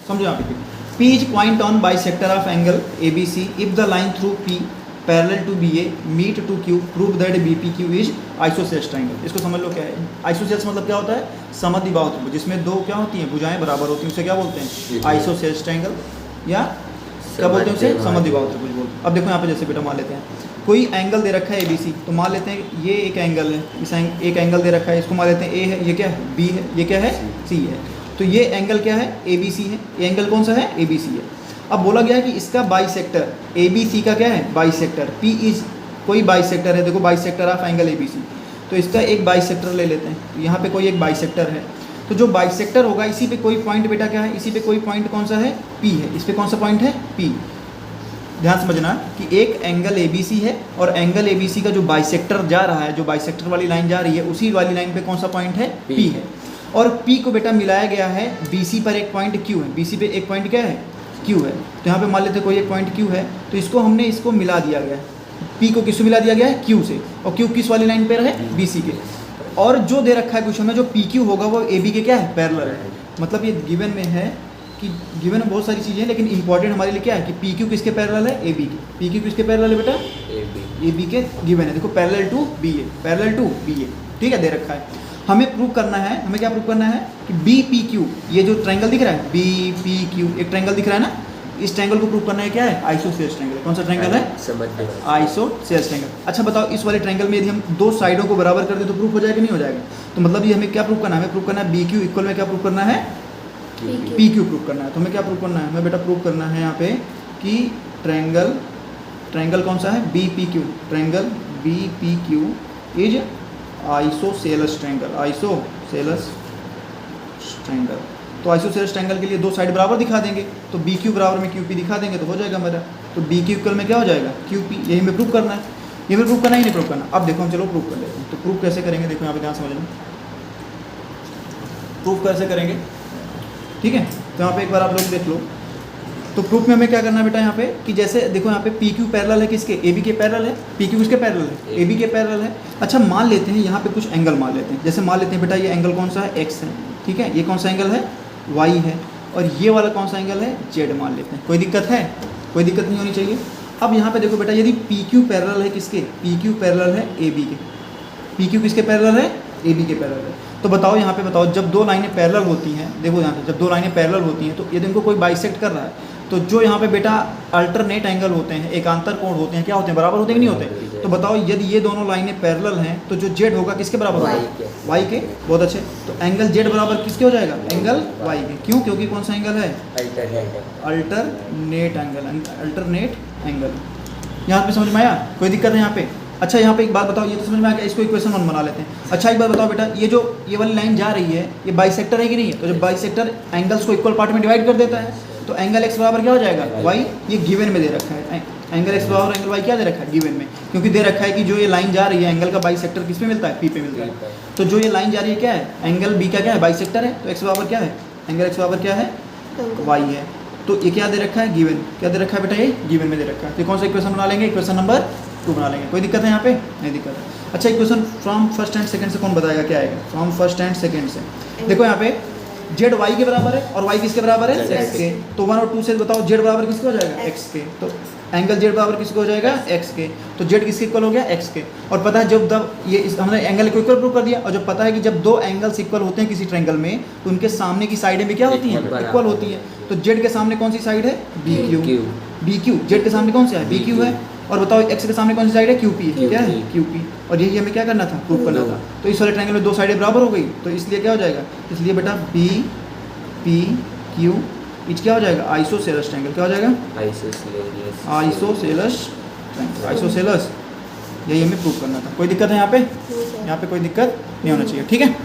समझो यहाँ पे P is point on bisector of angle ABC if the line through P parallel to BA meet to Q prove that BPQ is isosceles triangle. इसको समझ लो क्या है isosceles मतलब क्या होता है, समद्विबाहु त्रिभुज जिसमें दो क्या होती हैं, भुजाएं बराबर होती हैं, उसे क्या बोलते हैं आइसोसेल्स ट्रायंगल, या क्या बोलते हैं उसे, समद्विबाहु त्रिभुज बोलते हैं। अब देखो यहाँ पे जैसे बेटा मान लेते हैं कोई एंगल दे रखा है ABC, तो मान लेते हैं ये एक एंगल है, इस एक एंगल दे रखा है, इसको मान लेते हैं A है, ये क्या है B है, ये क्या है C है। तो ये एंगल क्या है ABC है, ये एंगल कौन सा है ABC है। अब बोला गया है कि इसका बाइसेक्टर ABC का क्या है बाइसेक्टर P इज कोई बाइसेक्टर है, देखो बाइसेक्टर ऑफ एंगल ABC, तो इसका एक बाइसेक्टर ले लेते हैं। तो यहाँ पे कोई एक बाइसेक्टर है, तो जो बाइसेक्टर होगा इसी पे कोई पॉइंट बेटा क्या है, इसी पे कोई पॉइंट कौन सा है P है, इस पे कौन सा पॉइंट है P। ध्यान समझना कि एक एंगल ABC है और एंगल ABC का जो बाइसेक्टर जा रहा है, जो बाइसेक्टर वाली लाइन जा रही है, उसी वाली लाइन पे कौन सा पॉइंट है P है। और P को बेटा मिलाया गया है BC पर एक पॉइंट Q है, BC पे एक पॉइंट क्या है Q है। तो यहाँ पे मान लेते कोई एक पॉइंट Q है, तो इसको हमने इसको मिला दिया गया है, P को किससे मिला दिया गया है Q से, और Q किस वाली लाइन पे है BC के। और जो दे रखा है क्वेश्चन में जो PQ होगा वो AB के क्या है पैरेलल है। मतलब ये गिवन में है कि गिवन में बहुत सारी चीज़ें हैं, लेकिन इंपॉर्टेंट हमारे लिए क्या है कि PQ किसके पैरेलल है AB के। PQ किसके पैरेलल है बेटा AB के गिवन है, देखो parallel to BA, parallel to BA, ठीक है दे रखा है। हमें प्रूव करना है, हमें क्या प्रूव करना है कि BPQ, ये जो ट्रायंगल दिख रहा है BPQ, एक ट्रायंगल दिख रहा है ना, इस ट्रायंगल को प्रूव करना है क्या है आइसोसेल्स ट्रायंगल। कौन सा ट्रायंगल है आइसोसेल्स ट्रायंगल। अच्छा बताओ इस वाले ट्रायंगल में यदि हम दो साइडों को बराबर कर दें तो प्रूफ हो जाएगा नहीं हो जाएगा। तो मतलब ये हमें क्या प्रूव करना है, हमें प्रूव करना है BQ इक्वल में क्या प्रूव करना है PQ प्रूव करना है। तो हमें क्या प्रूव करना है, हमें बेटा प्रूव करना है यहाँ पे कि ट्रायंगल कौन सा है BPQ, triangle BPQ is isosceles triangle, isosceles triangle. तो आइसोसेल्स ट्रायंगल के लिए दो साइड बराबर दिखा देंगे, तो BQ बराबर में QP दिखा देंगे तो हो जाएगा हमारा। तो BQ इक्वल में क्या हो जाएगा QP, यही हमें प्रूव करना है, ये हमें प्रूव करना ही नहीं प्रूव करना। अब देखो हम चलो प्रूव कर लेते हैं। तो प्रूव कैसे करेंगे, देखो यहाँ पे ध्यान समझना, प्रूव कैसे करेंगे, ठीक है। तो यहाँ पे एक बार आप लोग देख लो। तो प्रूफ में हमें क्या करना है बेटा यहाँ पे कि जैसे देखो यहाँ पे PQ पैरेलल है किसके AB के पैरेलल है, PQ किसके पैरेलल है AB के पैरेलल है। अच्छा मान लेते हैं यहाँ पे कुछ एंगल मान लेते हैं, जैसे मान लेते हैं बेटा ये एंगल कौन सा है X है, ठीक है, ये कौन सा एंगल है Y है, और ये वाला कौन सा एंगल है Z मान लेते हैं। कोई दिक्कत है, कोई दिक्कत नहीं होनी चाहिए। अब यहाँ पे देखो बेटा यदि PQ पैरेलल है किसके, PQ पैरेलल है AB के, PQ किसके पैरेलल है AB के पैरेलल है। तो बताओ यहाँ पे बताओ जब दो लाइनें पैरेलल होती हैं, देखो यहाँ पे जब दो लाइनें पैरेलल होती हैं तो यदि इनको कोई बाइसेक्ट कर रहा है तो जो यहाँ पे बेटा अल्टरनेट एंगल होते हैं, एकांतर कोण होते हैं, क्या होते हैं बराबर होते हैं कि नहीं होते। तो बताओ यदि ये दोनों लाइनें पैरेलल हैं तो जो Z होगा किसके बराबर होगा Y के। बहुत अच्छे, तो एंगल Z बराबर किसके हो जाएगा एंगल Y के। क्यों, क्योंकि कौन सा एंगल है अल्टरनेट एंगल, अल्टरनेट एंगल। यहाँ पे समझ में आया, कोई दिक्कत है यहाँ पे। अच्छा यहाँ पे एक बात बताओ, ये तो समझ में आ गया, इसको इक्वेशन 1 बना लेते हैं। अच्छा एक बात बताओ बेटा ये वाली लाइन जा रही है ये बाइसेक्टर है कि नहीं है। तो जब बाइसेक्टर एंगल्स को इक्वल पार्ट में डिवाइड कर देता है तो एंगल x बराबर क्या हो जाएगा y, ये गिवन में दे रखा है एंगल x बराबर एंगल y क्या दे रखा है गिवन में, क्योंकि दे रखा है कि जो ये लाइन जा रही है एंगल का बाइसेक्टर किस पे मिलता है P पे मिलता है। तो जो ये लाइन जा रही है क्या है एंगल B का क्या है बाइसेक्टर है, तो x बराबर क्या है एंगल x बराबर क्या है y है। तो ये क्या दे रखा है गिवन, क्या दे रखा है बेटा ये गिवन में दे रखा है। तो कौन सा इक्वेशन बना लेंगे, इक्वेशन नंबर 2 बना लेंगे। कोई दिक्कत है यहाँ पे, नहीं दिक्कत है। अच्छा equation from first and second से कौन बताएगा क्या आएगा, फ्रॉम फर्स्ट एंड सेकंड से। देखो यहाँ पे Z Y के बराबर है और Y किसके बराबर है x के। तो 1 और 2 से बताओ Z बराबर किसके हो जाएगा x के, तो एंगल Z बराबर किसके हो जाएगा x के। तो Z किसके इक्वल हो गया x के। और पता है जब ये हमने एंगल को इक्वल प्रूव कर दिया, और जब पता है कि जब दो एंगल्स इक्वल होते हैं किसी ट्रायंगल में तो उनके सामने की साइडें भी क्या होती हैं इक्वल होती है। तो Z के सामने कौन सी साइड है BQ, Z के सामने कौन सा है BQ है। और बताओ x के सामने कौन सी साइड है QP है, क्या है QP। और यही हमें क्या करना था प्रूव करना था। तो इस वाले ट्रायंगल में दो साइडें बराबर हो गई, तो इसलिए क्या हो जाएगा, इसलिए बेटा BPQ इच क्या हो जाएगा आइसोसेल्स ट्रायंगल, क्या हो जाएगा आइसोसेल्स ट्रायंगल, आइसोसेल्स। यही हमें प्रूव करना था। कोई दिक्कत है यहाँ पे, यहाँ पे कोई दिक्कत नहीं होना चाहिए, ठीक है।